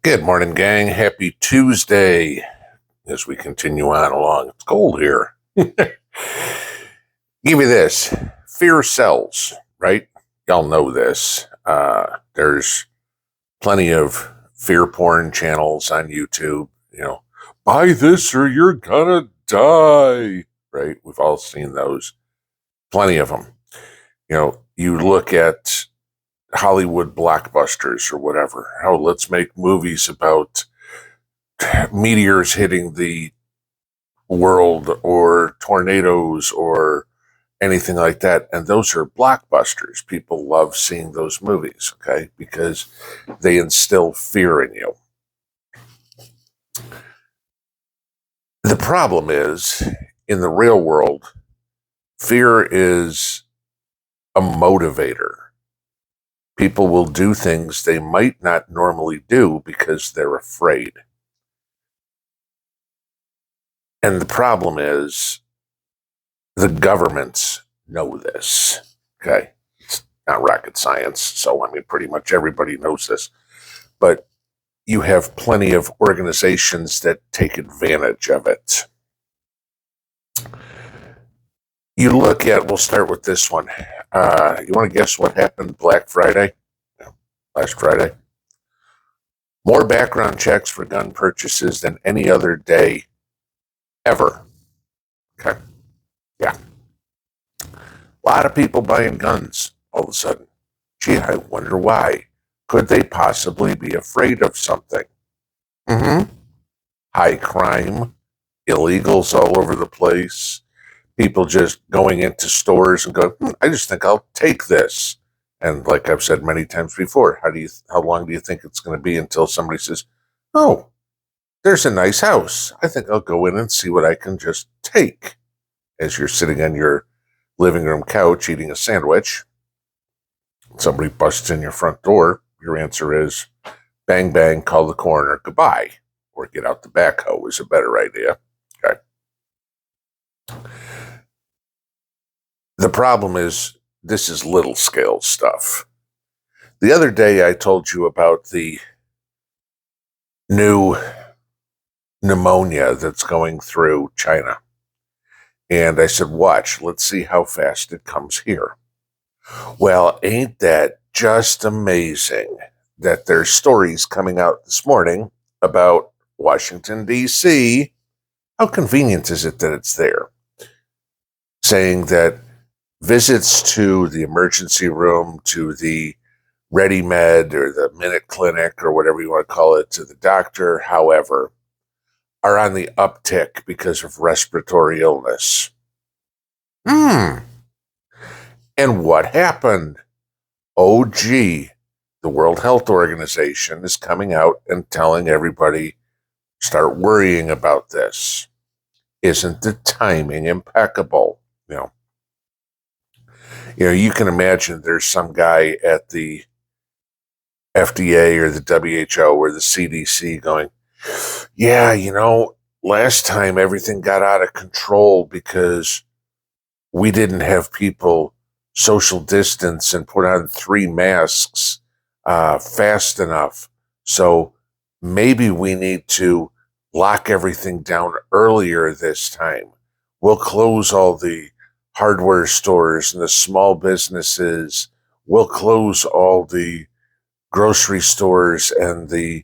Good morning, gang. Happy Tuesday as we continue on along. It's cold here. Give you this. Fear sells, right? Y'all know this. There's plenty of fear porn channels on YouTube. Buy this or you're gonna die, right? We've all seen those. Plenty of them. You look at Hollywood blockbusters or whatever. Oh, let's make movies about meteors hitting the world or tornadoes or anything like that. And those are blockbusters. People love seeing those movies, okay? Because they instill fear in you. The problem is, in the real world, fear is a motivator. People will do things they might not normally do because they're afraid. And the problem is, the governments know this, okay? It's not rocket science, so pretty much everybody knows this. But you have plenty of organizations that take advantage of it. You look at, we'll start with this one. You want to guess what happened Black Friday? Last Friday? More background checks for gun purchases than any other day ever. Okay. Yeah. A lot of people buying guns all of a sudden. Gee, I wonder why. Could they possibly be afraid of something? High crime, illegals all over the place, people just going into stores and go, I just think I'll take this. And like I've said many times before, how long do you think it's going to be until somebody says, oh, there's a nice house. I think I'll go in and see what I can just take. As you're sitting on your living room couch eating a sandwich, somebody busts in your front door. Your answer is, bang, bang, call the coroner, goodbye. Or get out the backhoe is a better idea. Okay. The problem is, this is little scale stuff. The other day I told you about the new pneumonia that's going through China. And I said, watch, let's see how fast it comes here. Well, ain't that just amazing that there's stories coming out this morning about Washington, D.C. How convenient is it that it's there? Saying that visits to the emergency room, to the Ready Med or the Minute Clinic or whatever you want to call it, to the doctor, however, are on the uptick because of respiratory illness. And what happened? Oh, gee, the World Health Organization is coming out and telling everybody, start worrying about this. Isn't the timing impeccable? You can imagine there's some guy at the FDA or the WHO or the CDC going, yeah, last time everything got out of control because we didn't have people social distance and put on 3 masks fast enough. So maybe we need to lock everything down earlier this time. We'll close all the hardware stores and the small businesses. We'll close all the grocery stores and the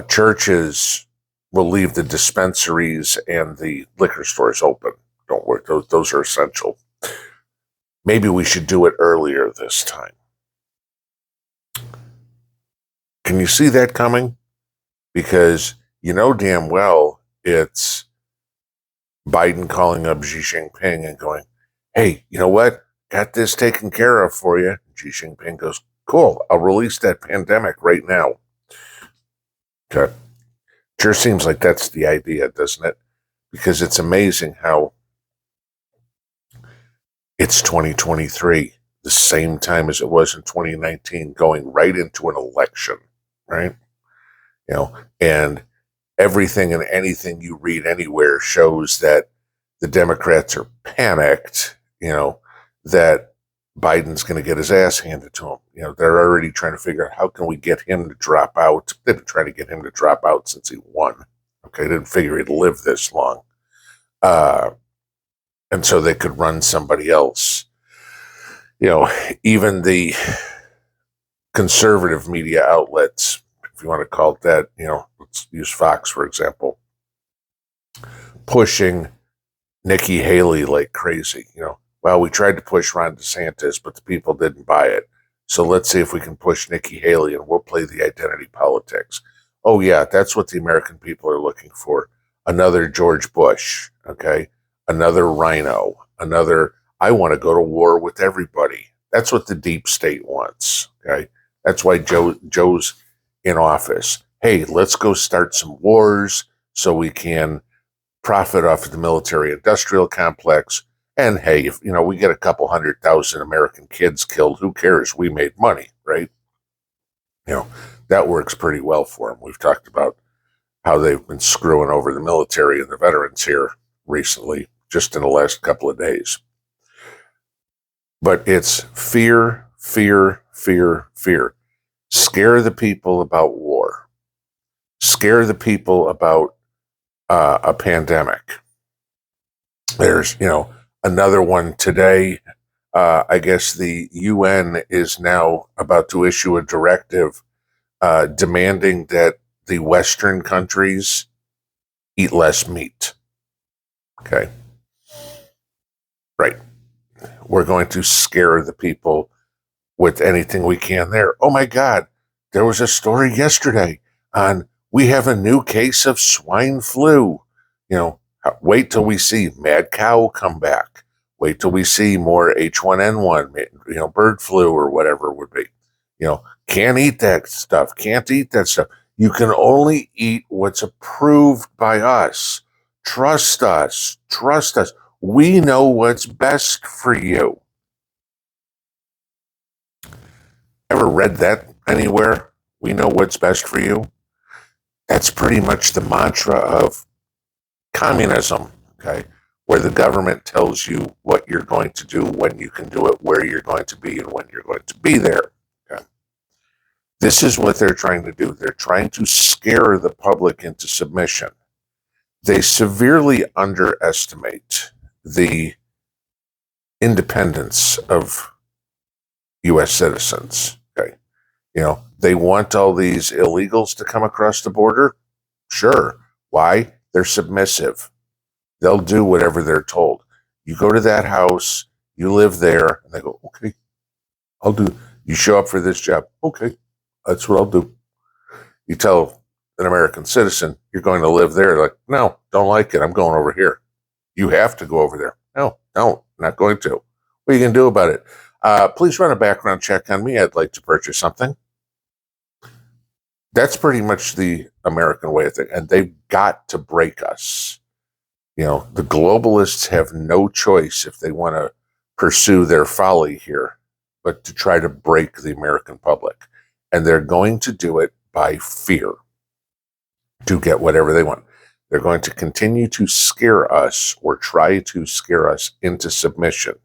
churches. We'll leave the dispensaries and the liquor stores open. Don't worry, those are essential. Maybe we should do it earlier this time. Can you see that coming? Because you know damn well it's Biden calling up Xi Jinping and going, hey, you know what? Got this taken care of for you. Xi Jinping goes, cool, I'll release that pandemic right now. Okay. Sure seems like that's the idea, doesn't it? Because it's amazing how it's 2023, the same time as it was in 2019, going right into an election, right? And everything and anything you read anywhere shows that the Democrats are panicked, that Biden's going to get his ass handed to him. You know, they're already trying to figure out how can we get him to drop out. They've been trying to get him to drop out since he won. Okay, didn't figure he'd live this long. And so they could run somebody else. You know, even the conservative media outlets, if you want to call it that, you know, let's use Fox, for example, pushing Nikki Haley like crazy. You know, well, we tried to push Ron DeSantis, but the people didn't buy it. So let's see if we can push Nikki Haley and we'll play the identity politics. Oh, yeah, that's what the American people are looking for. Another George Bush, okay? Another Rhino, another, I want to go to war with everybody. That's what the deep state wants, okay? That's why Joe's in office. Hey, let's go start some wars so we can profit off of the military-industrial complex. And hey, if you know we get a couple 100,000 American kids killed, who cares? We made money, right? You know, that works pretty well for them. We've talked about how they've been screwing over the military and the veterans here recently, just in the last couple of days. But it's fear, fear, fear, fear. Scare the people about war. Scare the people about a pandemic. There's, you know, another one today. I guess the UN is now about to issue a directive demanding that the Western countries eat less meat. Okay. Right. We're going to scare the people with anything we can there. Oh my God. There was a story yesterday on we have a new case of swine flu. You know, wait till we see mad cow come back. Wait till we see more H1N1, you know, bird flu or whatever it would be. You know, can't eat that stuff. Can't eat that stuff. You can only eat what's approved by us. Trust us. Trust us. We know what's best for you. Ever read that anywhere? We know what's best for you. That's pretty much the mantra of communism, okay? Where the government tells you what you're going to do, when you can do it, where you're going to be, and when you're going to be there. Okay? This is what they're trying to do. They're trying to scare the public into submission. They severely underestimate the independence of U.S. citizens. Okay, you know, they want all these illegals to come across the border. Sure. Why? They're submissive. They'll do whatever they're told. You go to that house, you live there, and they go, okay, I'll do. You show up for this job. Okay, that's what I'll do. You tell an American citizen you're going to live there. Like, no, don't like it. I'm going over here. You have to go over there. No, don't. Not going to. What are you going to do about it? Please run a background check on me. I'd like to purchase something. That's pretty much the American way of thinking. And they've got to break us. You know, the globalists have no choice if they want to pursue their folly here, but to try to break the American public. And they're going to do it by fear to get whatever they want. They're going to continue to scare us or try to scare us into submission.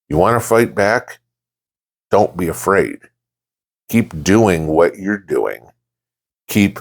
You want to fight back? Don't be afraid. Keep doing what you're doing. Keep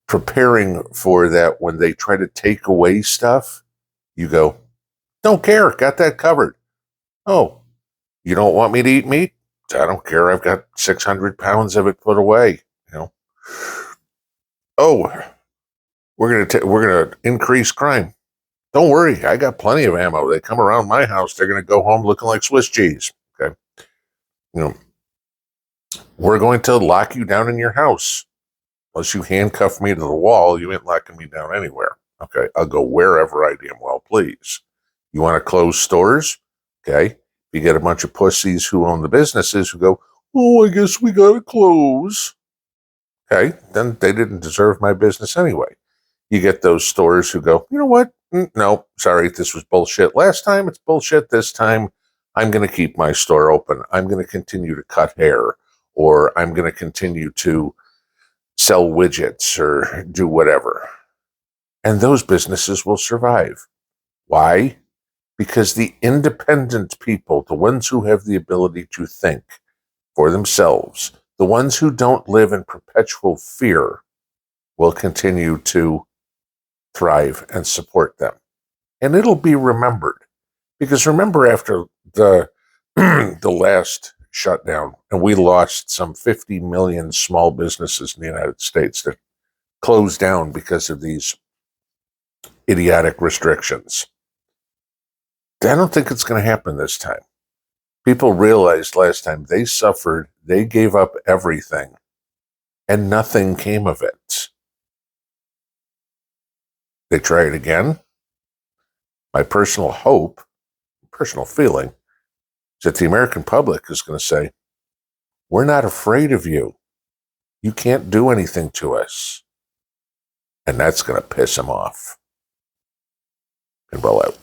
preparing for that when they try to take away stuff. You go, don't care, got that covered. Oh, you don't want me to eat meat? I don't care, I've got 600 pounds of it put away. You know. Oh, we're gonna increase crime. Don't worry, I got plenty of ammo. They come around my house, they're gonna go home looking like Swiss cheese. Okay, you know, we're going to lock you down in your house. Unless you handcuff me to the wall, you ain't locking me down anywhere. Okay, I'll go wherever I damn well please. You want to close stores? Okay, you get a bunch of pussies who own the businesses who go, oh, I guess we gotta close. Okay, then they didn't deserve my business anyway. You get those stores who go, you know what? No, sorry, this was bullshit. Last time it's bullshit. This time I'm going to keep my store open. I'm going to continue to cut hair, or I'm going to continue to sell widgets or do whatever. And those businesses will survive. Why? because the independent people, the ones who have the ability to think for themselves, the ones who don't live in perpetual fear, will continue to thrive and support them. And it'll be remembered. Because remember, after the the last shutdown, and we lost some 50 million small businesses in the United States that closed down because of these idiotic restrictions. I don't think it's going to happen this time. People realized last time they suffered, they gave up everything, and nothing came of it. They try it again. My personal hope, personal feeling, is that the American public is going to say, we're not afraid of you. You can't do anything to us. And that's going to piss them off. Pinball out.